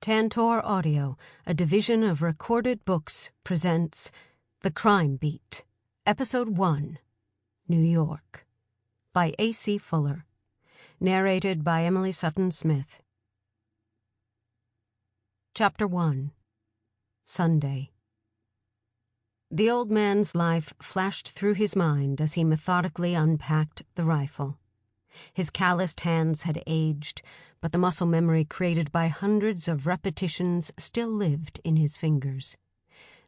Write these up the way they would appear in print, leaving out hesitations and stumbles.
Tantor Audio, a division of Recorded Books, presents The Crime Beat, Episode 1, New York, by A.C. Fuller. Narrated by Emily Sutton-Smith. Chapter 1, Sunday. The old man's life flashed through his mind as he methodically unpacked the rifle. His calloused hands had aged, but the muscle memory created by hundreds of repetitions still lived in his fingers.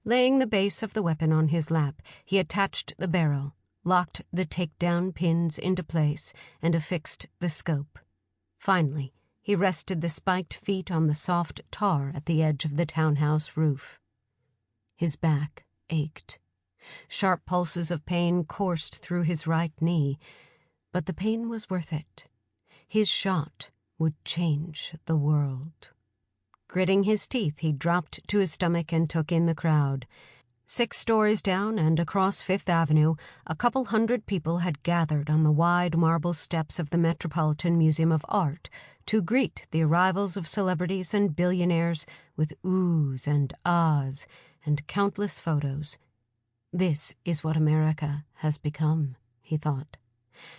Laying the base of the weapon on his lap, he attached the barrel, locked the takedown pins into place, and affixed the scope. Finally, he rested the spiked feet on the soft tar at the edge of the townhouse roof. His back ached. Sharp pulses of pain coursed through his right knee, but the pain was worth it. His shot would change the world. Gritting his teeth, he dropped to his stomach and took in the crowd. 6 stories down and across Fifth Avenue, a couple hundred people had gathered on the wide marble steps of the Metropolitan Museum of Art to greet the arrivals of celebrities and billionaires with oohs and ahs and countless photos. This is what America has become, he thought.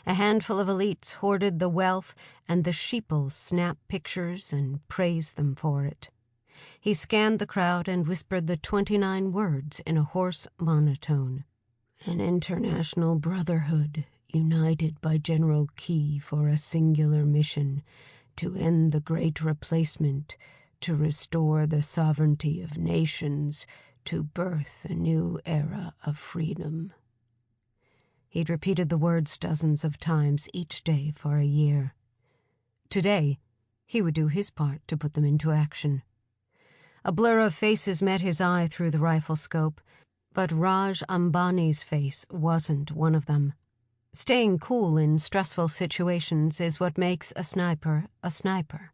A handful of elites hoarded the wealth, and the sheeple snapped pictures and praised them for it. He scanned the crowd and whispered the 29 words in a hoarse monotone. An international brotherhood united by General Key for a singular mission, to end the Great Replacement, to restore the sovereignty of nations, to birth a new era of freedom. He'd repeated the words dozens of times each day for a year. Today, he would do his part to put them into action. A blur of faces met his eye through the rifle scope, but Raj Ambani's face wasn't one of them. Staying cool in stressful situations is what makes a sniper a sniper.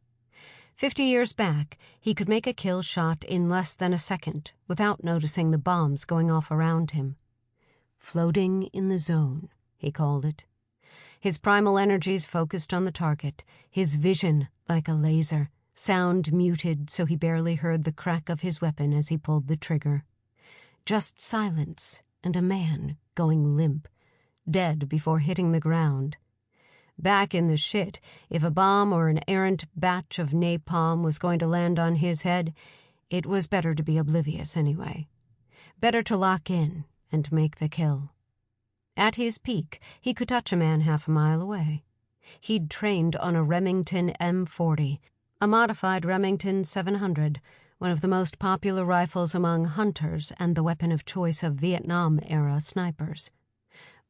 50 years back, he could make a kill shot in less than a second without noticing the bombs going off around him. Floating in the zone, he called it. His primal energies focused on the target, his vision like a laser, sound muted so he barely heard the crack of his weapon as he pulled the trigger. Just silence and a man going limp, dead before hitting the ground. Back in the shit, if a bomb or an errant batch of napalm was going to land on his head, it was better to be oblivious anyway. Better to lock in and make the kill. At his peak, he could touch a man half a mile away. He'd trained on a Remington M40, a modified Remington 700, one of the most popular rifles among hunters and the weapon of choice of Vietnam-era snipers.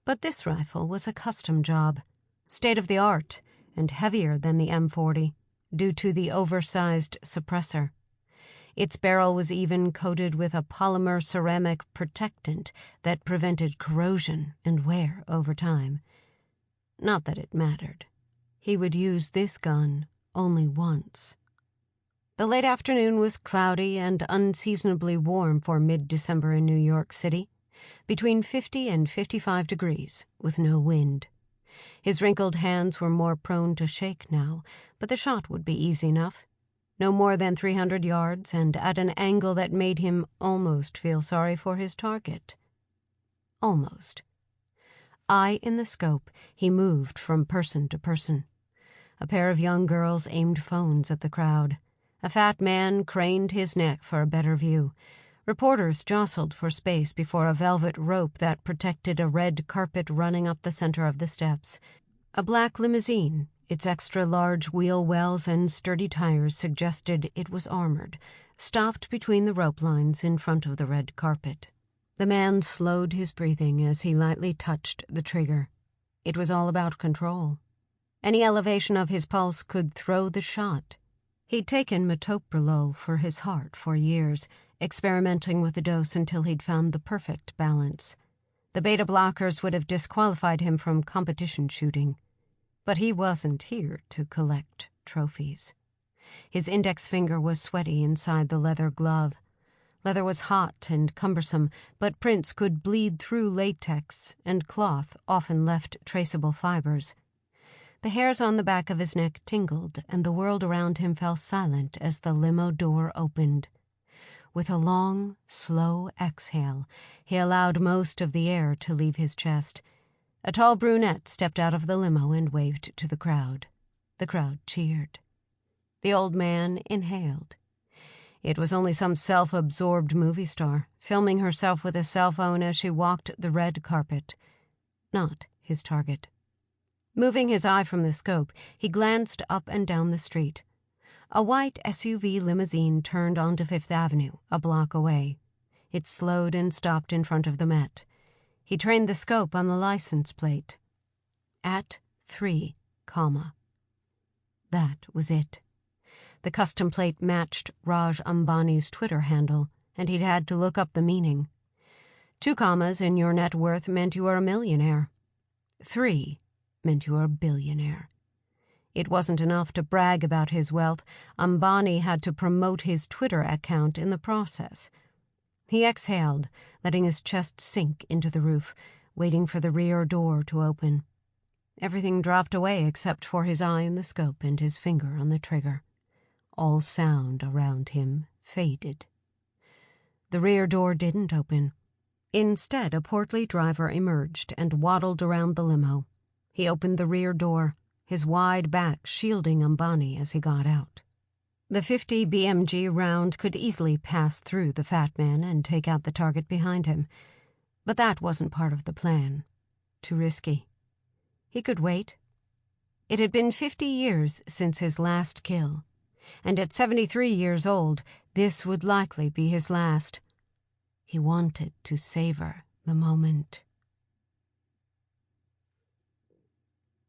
But this rifle was a custom job, state-of-the-art and heavier than the M40, due to the oversized suppressor. Its barrel was even coated with a polymer ceramic protectant that prevented corrosion and wear over time. Not that it mattered. He would use this gun only once. The late afternoon was cloudy and unseasonably warm for mid-December in New York City, between 50 and 55 degrees, with no wind. His wrinkled hands were more prone to shake now, but the shot would be easy enough. No more than 300 yards, and at an angle that made him almost feel sorry for his target. Almost. Eye in the scope, he moved from person to person. A pair of young girls aimed phones at the crowd. A fat man craned his neck for a better view. Reporters jostled for space before a velvet rope that protected a red carpet running up the center of the steps. A black limousine, its extra-large wheel wells and sturdy tires suggested it was armored, stopped between the rope lines in front of the red carpet. The man slowed his breathing as he lightly touched the trigger. It was all about control. Any elevation of his pulse could throw the shot. He'd taken metoprolol for his heart for years, experimenting with the dose until he'd found the perfect balance. The beta blockers would have disqualified him from competition shooting. But he wasn't here to collect trophies. His index finger was sweaty inside the leather glove. Leather was hot and cumbersome, but prints could bleed through latex, and cloth often left traceable fibers. The hairs on the back of his neck tingled, and the world around him fell silent as the limo door opened. With a long, slow exhale, he allowed most of the air to leave his chest. A tall brunette stepped out of the limo and waved to the crowd. The crowd cheered. The old man inhaled. It was only some self-absorbed movie star, filming herself with a cell phone as she walked the red carpet. Not his target. Moving his eye from the scope, he glanced up and down the street. A white SUV limousine turned onto Fifth Avenue, a block away. It slowed and stopped in front of the Met. He trained the scope on the license plate. At 3, That was it. The custom plate matched Raj Ambani's Twitter handle, and he'd had to look up the meaning. 2 commas in your net worth meant you were a millionaire. 3 meant you were a billionaire. It wasn't enough to brag about his wealth. Ambani had to promote his Twitter account in the process. He exhaled, letting his chest sink into the roof, waiting for the rear door to open. Everything dropped away except for his eye in the scope and his finger on the trigger. All sound around him faded. The rear door didn't open. Instead, a portly driver emerged and waddled around the limo. He opened the rear door, his wide back shielding Ambani as he got out. The 50 BMG round could easily pass through the fat man and take out the target behind him. But that wasn't part of the plan. Too risky. He could wait. It had been 50 years since his last kill, and at 73 years old, this would likely be his last. He wanted to savor the moment.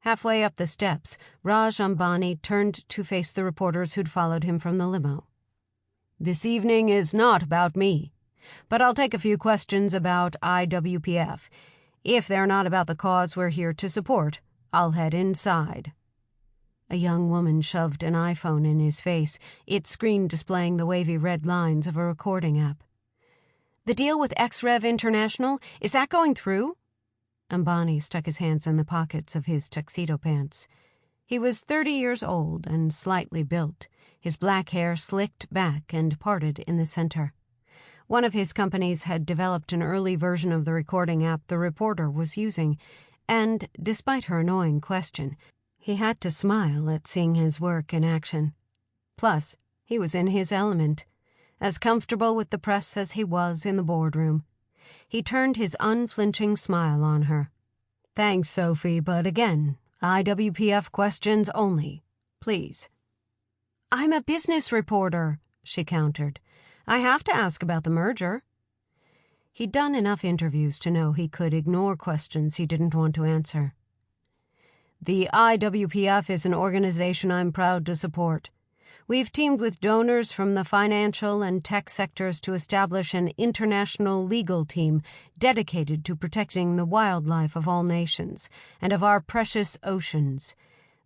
Halfway up the steps, Raj Ambani turned to face the reporters who'd followed him from the limo. "This evening is not about me, but I'll take a few questions about IWPF. If they're not about the cause we're here to support, I'll head inside." A young woman shoved an iPhone in his face, its screen displaying the wavy red lines of a recording app. "The deal with XREV International, is that going through?" Ambani stuck his hands in the pockets of his tuxedo pants. He was 30 years old and slightly built, his black hair slicked back and parted in the center. One of his companies had developed an early version of the recording app the reporter was using, and, despite her annoying question, he had to smile at seeing his work in action. Plus, he was in his element, as comfortable with the press as he was in the boardroom. He turned his unflinching smile on her. "Thanks, Sophie, but again, IWPF questions only. Please." "I'm a business reporter," she countered. "I have to ask about the merger." He'd done enough interviews to know he could ignore questions he didn't want to answer. "The IWPF is an organization I'm proud to support. We've teamed with donors from the financial and tech sectors to establish an international legal team dedicated to protecting the wildlife of all nations and of our precious oceans.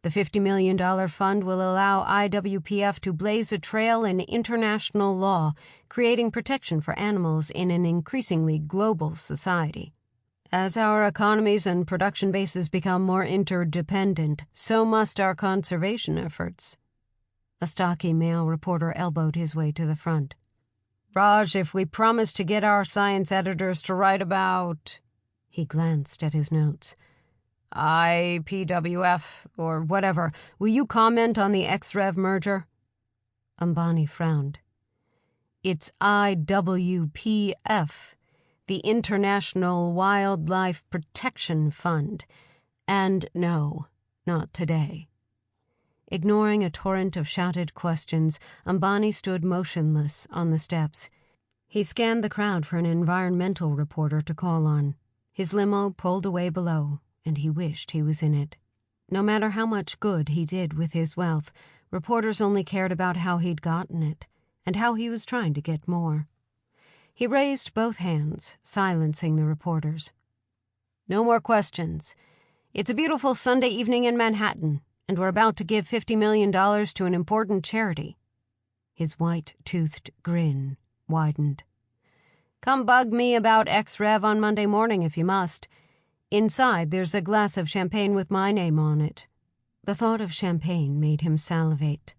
The $50 million fund will allow IWPF to blaze a trail in international law, creating protection for animals in an increasingly global society. As our economies and production bases become more interdependent, so must our conservation efforts." A stocky male reporter elbowed his way to the front. "Raj, if we promise to get our science editors to write about—" He glanced at his notes. "IPWF, or whatever, will you comment on the XREV merger?" Ambani frowned. "It's IWPF, the International Wildlife Protection Fund. And no, not today." Ignoring a torrent of shouted questions, Ambani stood motionless on the steps. He scanned the crowd for an environmental reporter to call on. His limo pulled away below, and he wished he was in it. No matter how much good he did with his wealth, reporters only cared about how he'd gotten it, and how he was trying to get more. He raised both hands, silencing the reporters. "No more questions. It's a beautiful Sunday evening in Manhattan, and we're about to give $50 million to an important charity." His white-toothed grin widened. "Come bug me about XREV on Monday morning if you must. Inside there's a glass of champagne with my name on it." The thought of champagne made him salivate.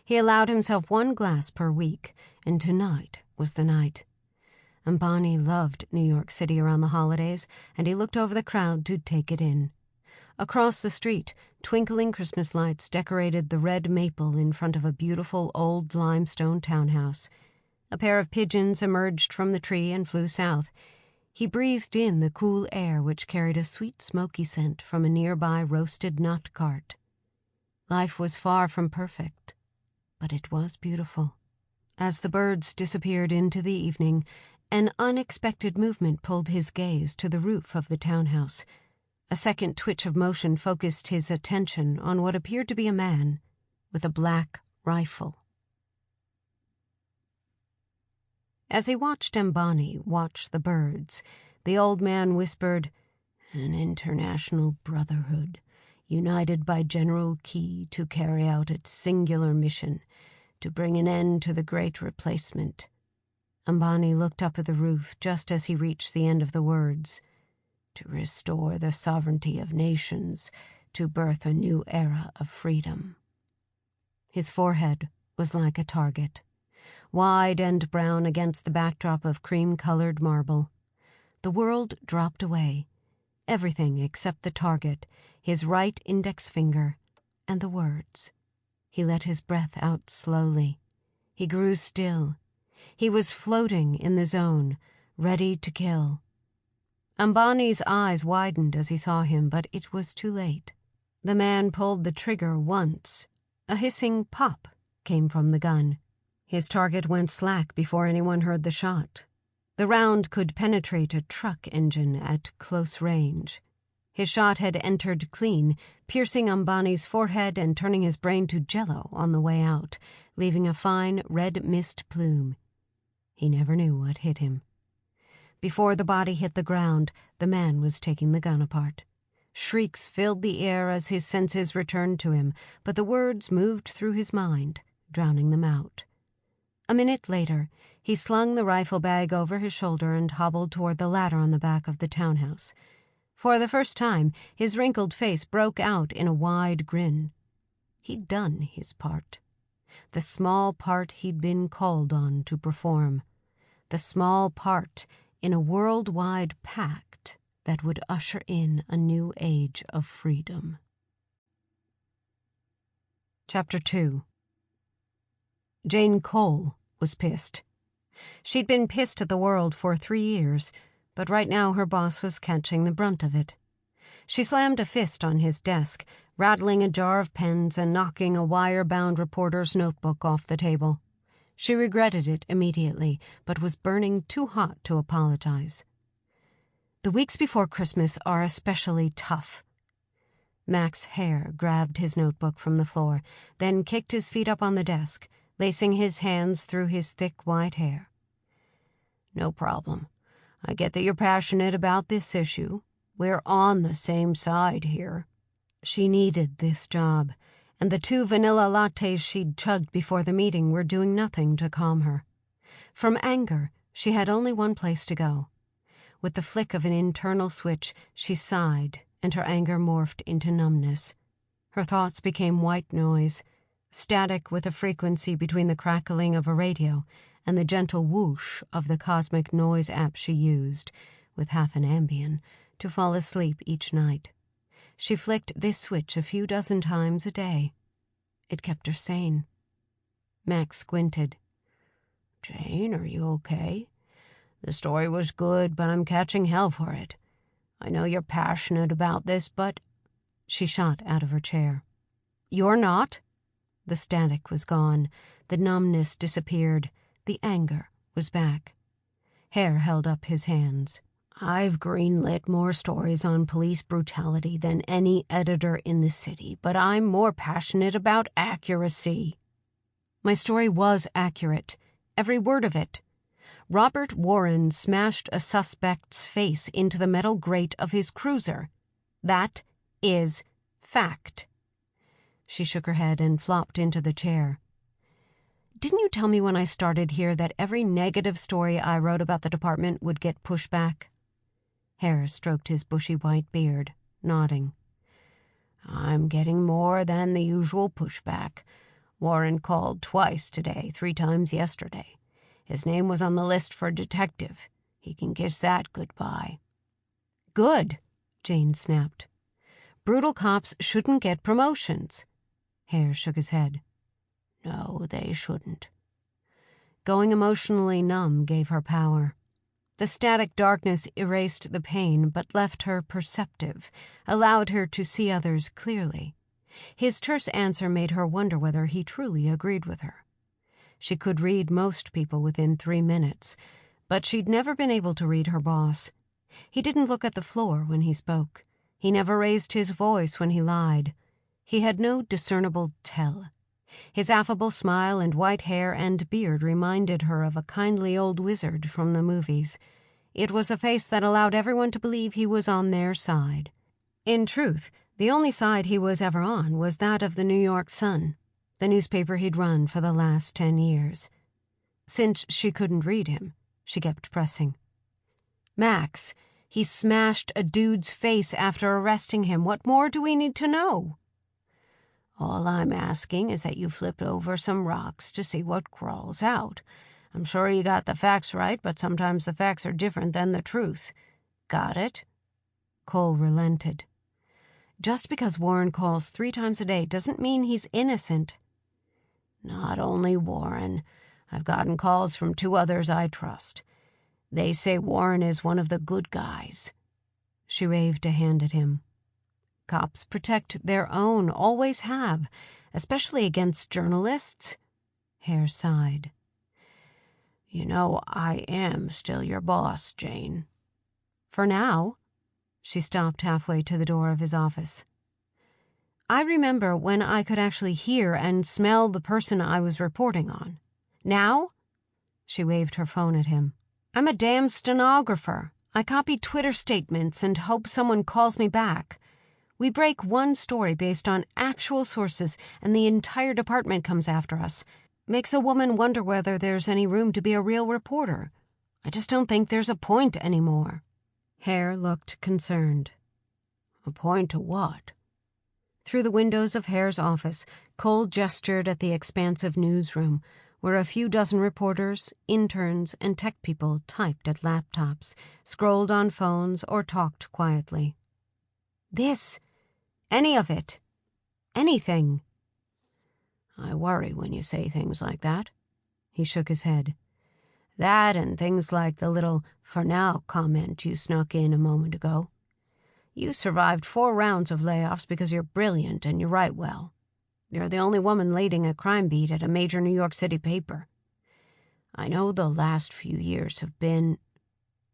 He allowed himself 1 glass per week, and tonight was the night. Ambani loved New York City around the holidays, and he looked over the crowd to take it in. Across the street, twinkling Christmas lights decorated the red maple in front of a beautiful old limestone townhouse. A pair of pigeons emerged from the tree and flew south. He breathed in the cool air which carried a sweet smoky scent from a nearby roasted nut cart. Life was far from perfect, but it was beautiful. As the birds disappeared into the evening, an unexpected movement pulled his gaze to the roof of the townhouse. A second twitch of motion focused his attention on what appeared to be a man with a black rifle. As he watched Ambani watch the birds, the old man whispered, "An international brotherhood, united by General Key to carry out its singular mission, to bring an end to the Great Replacement." Ambani looked up at the roof just as he reached the end of the words. "To restore the sovereignty of nations, to birth a new era of freedom." His forehead was like a target, wide and brown against the backdrop of cream-colored marble. The world dropped away, everything except the target, his right index finger, and the words. He let his breath out slowly. He grew still. He was floating in the zone, ready to kill. Ambani's eyes widened as he saw him, but it was too late. The man pulled the trigger once. A hissing pop came from the gun. His target went slack before anyone heard the shot. The round could penetrate a truck engine at close range. His shot had entered clean, piercing Ambani's forehead and turning his brain to jello on the way out, leaving a fine red mist plume. He never knew what hit him. Before the body hit the ground, the man was taking the gun apart. Shrieks filled the air as his senses returned to him, but the words moved through his mind, drowning them out. A minute later, he slung the rifle bag over his shoulder and hobbled toward the ladder on the back of the townhouse. For the first time, his wrinkled face broke out in a wide grin. He'd done his part. The small part he'd been called on to perform. The small part in a worldwide pact that would usher in a new age of freedom. Chapter 2. Jane Cole was pissed. She'd been pissed at the world for 3 years, but right now her boss was catching the brunt of it. She slammed a fist on his desk, rattling a jar of pens and knocking a wire-bound reporter's notebook off the table. She regretted it immediately, but was burning too hot to apologize. The weeks before Christmas are especially tough. Max Hare grabbed his notebook from the floor, then kicked his feet up on the desk, lacing his hands through his thick white hair. "No problem. I get that you're passionate about this issue. We're on the same side here." She needed this job, and the 2 vanilla lattes she'd chugged before the meeting were doing nothing to calm her. From anger, she had only one place to go. With the flick of an internal switch, she sighed, and her anger morphed into numbness. Her thoughts became white noise, static with a frequency between the crackling of a radio and the gentle whoosh of the cosmic noise app she used, with half an Ambien, to fall asleep each night. She flicked this switch a few dozen times a day. It kept her sane. Max squinted. "Jane, are you okay? The story was good, but I'm catching hell for it. I know you're passionate about this, but—" She shot out of her chair. "You're not?" The static was gone. The numbness disappeared. The anger was back. Hare held up his hands. "I've greenlit more stories on police brutality than any editor in the city, but I'm more passionate about accuracy." "My story was accurate. Every word of it. Robert Warren smashed a suspect's face into the metal grate of his cruiser. That is fact." She shook her head and flopped into the chair. "Didn't you tell me when I started here that every negative story I wrote about the department would get pushed back?" Hare stroked his bushy white beard, nodding. I'm getting more than the usual pushback. Warren called twice today, 3 times yesterday. His name was on the list for detective. He can kiss that goodbye." "Good," Jane snapped. "Brutal cops shouldn't get promotions." Hare shook his head. "No, they shouldn't." Going emotionally numb gave her power. The static darkness erased the pain but left her perceptive, allowed her to see others clearly. His terse answer made her wonder whether he truly agreed with her. She could read most people within 3 minutes, but she'd never been able to read her boss. He didn't look at the floor when he spoke. He never raised his voice when he lied. He had no discernible tell. His affable smile and white hair and beard reminded her of a kindly old wizard from the movies. It was a face that allowed everyone to believe he was on their side. In truth, the only side he was ever on was that of the New York Sun, the newspaper he'd run for the last 10 years. Since she couldn't read him, she kept pressing. "Max, he smashed a dude's face after arresting him. What more do we need to know?" "All I'm asking is that you flip over some rocks to see what crawls out. I'm sure you got the facts right, but sometimes the facts are different than the truth. Got it?" Cole relented. "Just because Warren calls 3 times a day doesn't mean he's innocent." "Not only Warren. I've gotten calls from 2 others I trust. They say Warren is one of the good guys." She waved a hand at him. "Cops protect their own, always have, especially against journalists." Hare sighed. "You know, I am still your boss, Jane." "For now." She stopped halfway to the door of his office. "I remember when I could actually hear and smell the person I was reporting on. Now?" She waved her phone at him. "I'm a damn stenographer. I copy Twitter statements and hope someone calls me back. We break one story based on actual sources, and the entire department comes after us. Makes a woman wonder whether there's any room to be a real reporter. I just don't think there's a point anymore." Hare looked concerned. "A point to what?" Through the windows of Hare's office, Cole gestured at the expansive newsroom, where a few dozen reporters, interns, and tech people typed at laptops, scrolled on phones, or talked quietly. "This. Any of it. Anything." "I worry when you say things like that." He shook his head. "That and things like the little 'for now' comment you snuck in a moment ago. You survived 4 rounds of layoffs because you're brilliant and you write well. You're the only woman leading a crime beat at a major New York City paper. I know the last few years have been—"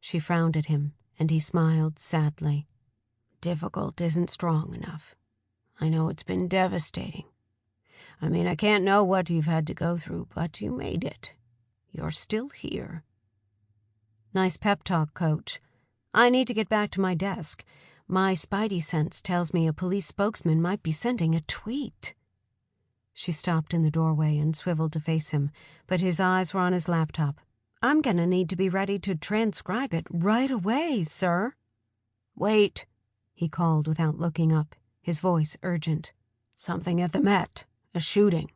She frowned at him, and he smiled sadly. "Difficult isn't strong enough. I know it's been devastating. I mean, I can't know what you've had to go through, but you made it. You're still here." "Nice pep talk, Coach. I need to get back to my desk. My spidey sense tells me a police spokesman might be sending a tweet." She stopped in the doorway and swiveled to face him, but his eyes were on his laptop. "I'm gonna need to be ready to transcribe it right away, sir." "Wait," he called without looking up, his voice urgent. "Something at the Met. A shooting."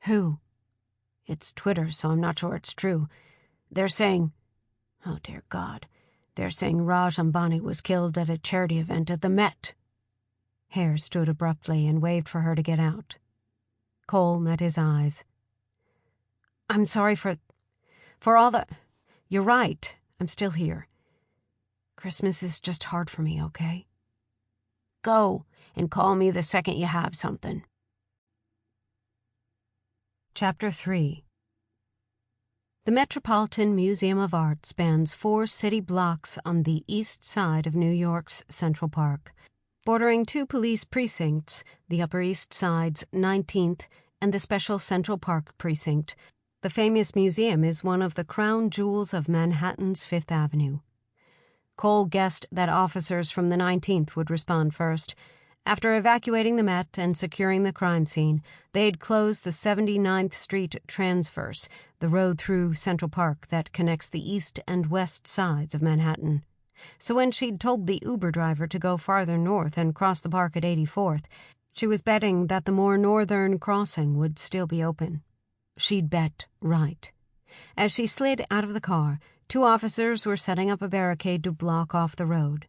"Who?" "It's Twitter, so I'm not sure it's true. They're saying— oh, dear God. They're saying Raj Ambani was killed at a charity event at the Met." Hare stood abruptly and waved for her to get out. Cole met his eyes. "I'm sorry for all the— You're right. I'm still here. Christmas is just hard for me, okay?" "Go, and call me the second you have something." Chapter 3. The Metropolitan Museum of Art spans 4 city blocks on the east side of New York's Central Park, bordering 2 police precincts, the Upper East Side's 19th and the Special Central Park Precinct. The famous museum is one of the crown jewels of Manhattan's Fifth Avenue. Cole guessed that officers from the 19th would respond first. After evacuating the Met and securing the crime scene, they'd closed the 79th Street Transverse, the road through Central Park that connects the east and west sides of Manhattan. So when she'd told the Uber driver to go farther north and cross the park at 84th, she was betting that the more northern crossing would still be open. She'd bet right. As she slid out of the car, 2 officers were setting up a barricade to block off the road.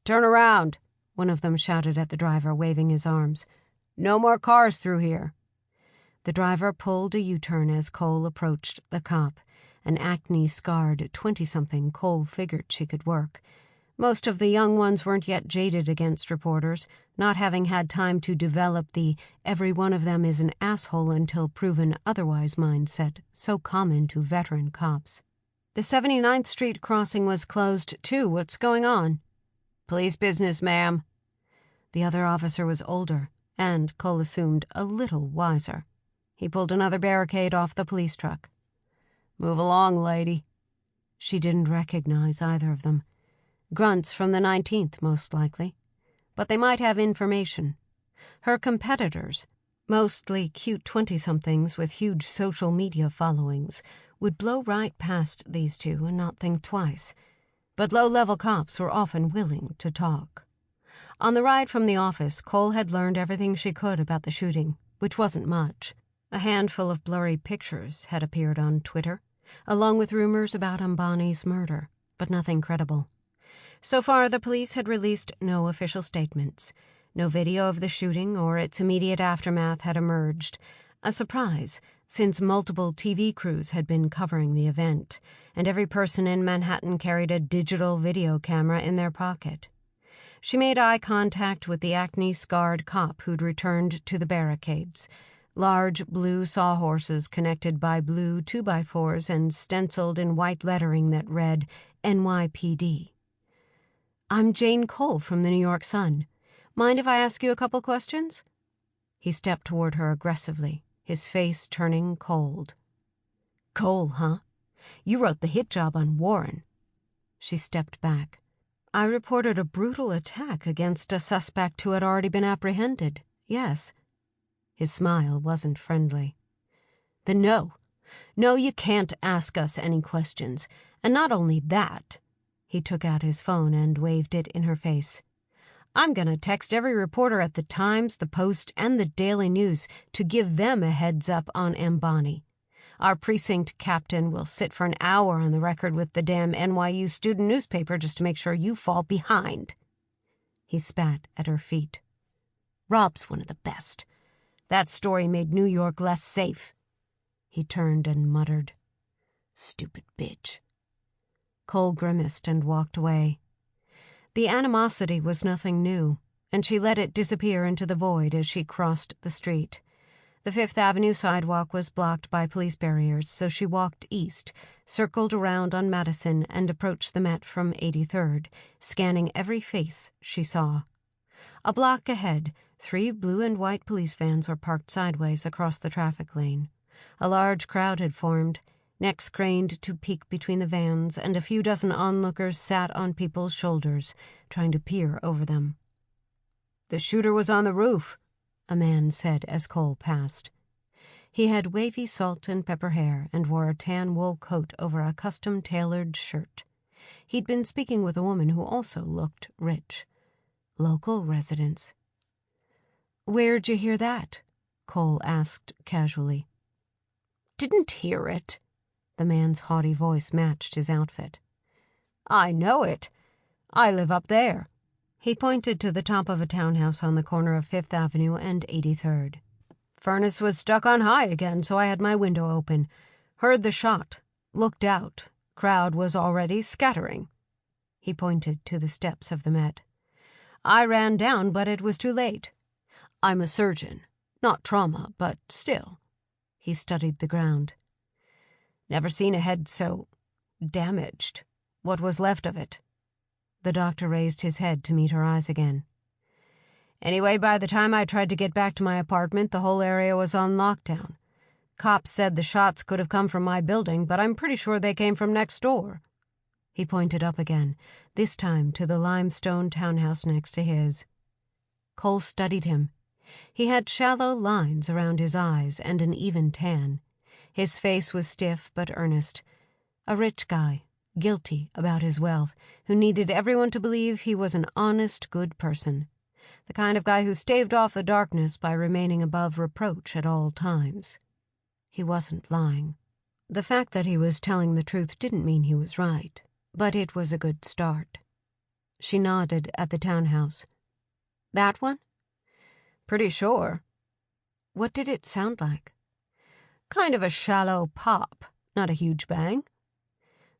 "Turn around," one of them shouted at the driver, waving his arms. "No more cars through here." The driver pulled a U-turn as Cole approached the cop. An acne-scarred 20-something, Cole figured she could work. Most of the young ones weren't yet jaded against reporters, not having had time to develop the every one of them is an asshole until proven otherwise mindset so common to veteran cops. "The 79th Street crossing was closed, too. What's going on?" "Police business, ma'am." The other officer was older, and, Cole assumed, a little wiser. He pulled another barricade off the police truck. "Move along, lady." She didn't recognize either of them. Grunts from the 19th, most likely. But they might have information. Her competitors, mostly cute 20-somethings with huge social media followings, would blow right past these two and not think twice. But low-level cops were often willing to talk. On the ride from the office, Cole had learned everything she could about the shooting, which wasn't much. A handful of blurry pictures had appeared on Twitter, along with rumors about Ambani's murder, but nothing credible. So far, the police had released no official statements. No video of the shooting or its immediate aftermath had emerged, a surprise, since multiple TV crews had been covering the event, and every person in Manhattan carried a digital video camera in their pocket. She made eye contact with the acne-scarred cop who'd returned to the barricades. Large blue sawhorses connected by blue 2x4s and stenciled in white lettering that read NYPD. "I'm Jane Cole from the New York Sun. Mind if I ask you a couple questions?" He stepped toward her aggressively, his face turning cold. "Cole, huh? You wrote the hit job on Warren." She stepped back. "I reported a brutal attack against a suspect who had already been apprehended, yes." His smile wasn't friendly. "Then no, you can't ask us any questions. And not only that," he took out his phone and waved it in her face, "I'm going to text every reporter at the Times, the Post, and the Daily News to give them a heads up on Ambani. Our precinct captain will sit for an hour on the record with the damn NYU student newspaper just to make sure you fall behind." He spat at her feet. "Rob's one of the best. That story made New York less safe." He turned and muttered, "Stupid bitch." Cole grimaced and walked away. The animosity was nothing new, and she let it disappear into the void as she crossed the street. The Fifth Avenue sidewalk was blocked by police barriers, so she walked east, circled around on Madison, and approached the Met from 83rd, scanning every face she saw. A block ahead, 3 blue and white police vans were parked sideways across the traffic lane. A large crowd had formed, necks craned to peek between the vans, and a few dozen onlookers sat on people's shoulders, trying to peer over them. "The shooter was on the roof," a man said as Cole passed. He had wavy salt and pepper hair and wore a tan wool coat over a custom-tailored shirt. He'd been speaking with a woman who also looked rich. Local residents. "Where'd you hear that?" Cole asked casually. "Didn't hear it." The man's haughty voice matched his outfit. "I know it. I live up there." He pointed to the top of a townhouse on the corner of 5th Avenue and 83rd. "Furnace was stuck on high again, so I had my window open. Heard the shot. Looked out. Crowd was already scattering." He pointed to the steps of the Met. "I ran down, but it was too late. I'm a surgeon. Not trauma, but still." He studied the ground. "Never seen a head so damaged. What was left of it?" The doctor raised his head to meet her eyes again. "Anyway, by the time I tried to get back to my apartment, the whole area was on lockdown. Cops said the shots could have come from my building, but I'm pretty sure they came from next door." He pointed up again, this time to the limestone townhouse next to his. Cole studied him. He had shallow lines around his eyes and an even tan. His face was stiff but earnest. A rich guy, guilty about his wealth, who needed everyone to believe he was an honest, good person. The kind of guy who staved off the darkness by remaining above reproach at all times. He wasn't lying. The fact that he was telling the truth didn't mean he was right, but it was a good start. She nodded at the townhouse. That one? Pretty sure. What did it sound like? Kind of a shallow pop, not a huge bang.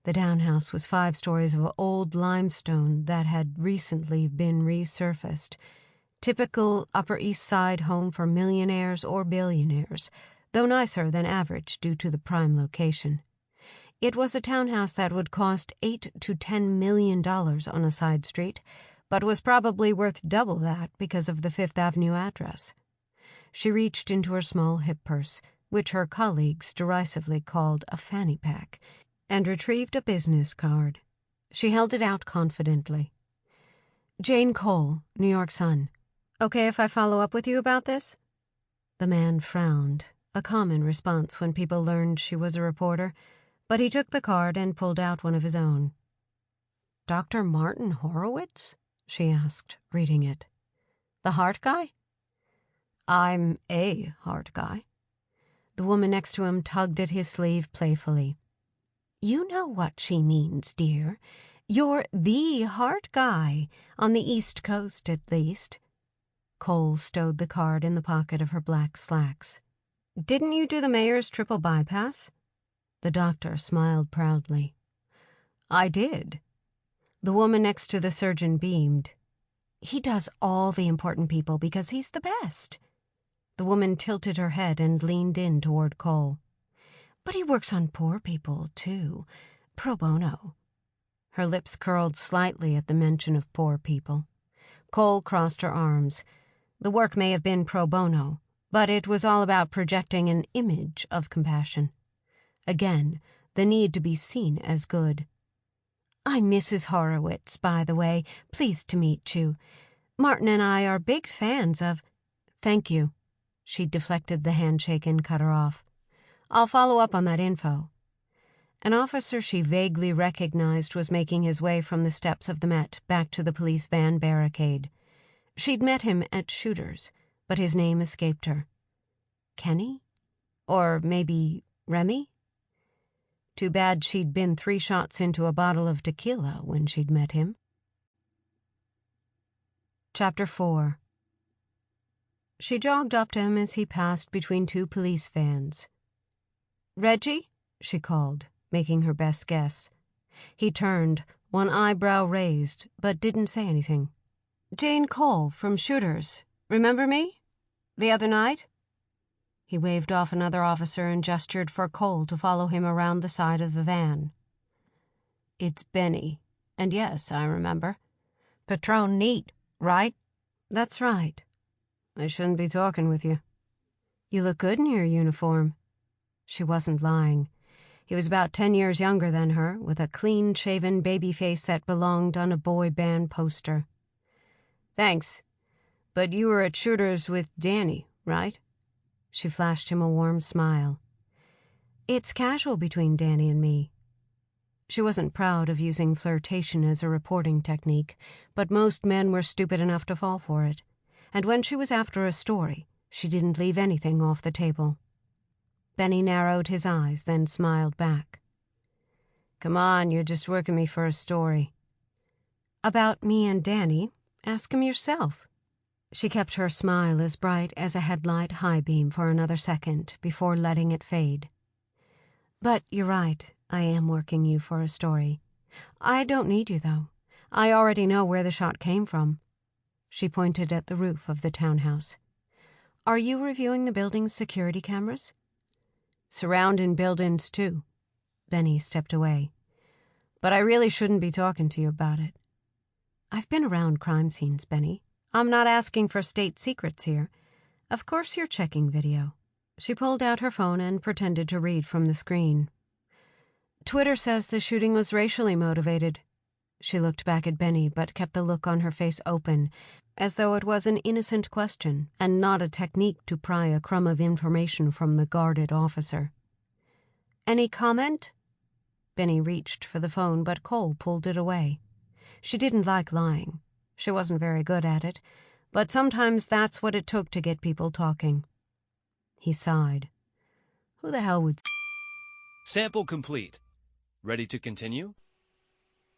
The townhouse was 5 stories of old limestone that had recently been resurfaced. Typical Upper East Side home for millionaires or billionaires, though nicer than average due to the prime location. It was a townhouse that would cost $8 to $10 million on a side street, but was probably worth double that because of the Fifth Avenue address. She reached into her small hip purse, which her colleagues derisively called a fanny pack, and retrieved a business card. She held it out confidently. Jane Cole, New York Sun. Okay if I follow up with you about this? The man frowned, a common response when people learned she was a reporter, but he took the card and pulled out one of his own. Dr. Martin Horowitz? She asked, reading it. The heart guy? I'm a heart guy. The woman next to him tugged at his sleeve playfully. You know what she means, dear. You're the heart guy, on the East Coast at least. Cole stowed the card in the pocket of her black slacks. Didn't you do the mayor's triple bypass? The doctor smiled proudly. I did. The woman next to the surgeon beamed. He does all the important people because he's the best. The woman tilted her head and leaned in toward Cole. But he works on poor people, too. Pro bono. Her lips curled slightly at the mention of poor people. Cole crossed her arms. The work may have been pro bono, but it was all about projecting an image of compassion. Again, the need to be seen as good. I'm Mrs. Horowitz, by the way. Pleased to meet you. Martin and I are big fans of... Thank you. She deflected the handshake and cut her off. I'll follow up on that info. An officer she vaguely recognized was making his way from the steps of the Met back to the police van barricade. She'd met him at Shooter's, but his name escaped her. Kenny? Or maybe Remy? Too bad she'd been 3 shots into a bottle of tequila when she'd met him. Chapter 4. She jogged up to him as he passed between 2 police vans. Reggie? She called, making her best guess. He turned, one eyebrow raised, but didn't say anything. Jane Cole from Shooter's. Remember me? The other night? He waved off another officer and gestured for Cole to follow him around the side of the van. It's Benny. And yes, I remember. Patron Neat, right? That's right. I shouldn't be talking with you. You look good in your uniform. She wasn't lying. He was about 10 years younger than her, with a clean-shaven baby face that belonged on a boy band poster. Thanks. But you were at Shooter's with Danny, right? She flashed him a warm smile. It's casual between Danny and me. She wasn't proud of using flirtation as a reporting technique, but most men were stupid enough to fall for it. And when she was after a story, she didn't leave anything off the table. Benny narrowed his eyes, then smiled back. Come on, you're just working me for a story. About me and Danny? Ask him yourself. She kept her smile as bright as a headlight high beam for another second before letting it fade. But you're right, I am working you for a story. I don't need you, though. I already know where the shot came from. She pointed at the roof of the townhouse. Are you reviewing the building's security cameras? Surrounding buildings, too. Benny stepped away. But I really shouldn't be talking to you about it. I've been around crime scenes, Benny. I'm not asking for state secrets here. Of course you're checking video. She pulled out her phone and pretended to read from the screen. Twitter says the shooting was racially motivated. She looked back at Benny, but kept the look on her face open, as though it was an innocent question and not a technique to pry a crumb of information from the guarded officer. Any comment? Benny reached for the phone, but Cole pulled it away. She didn't like lying. She wasn't very good at it, but sometimes that's what it took to get people talking. He sighed. Who the hell would... Sample complete. Ready to continue?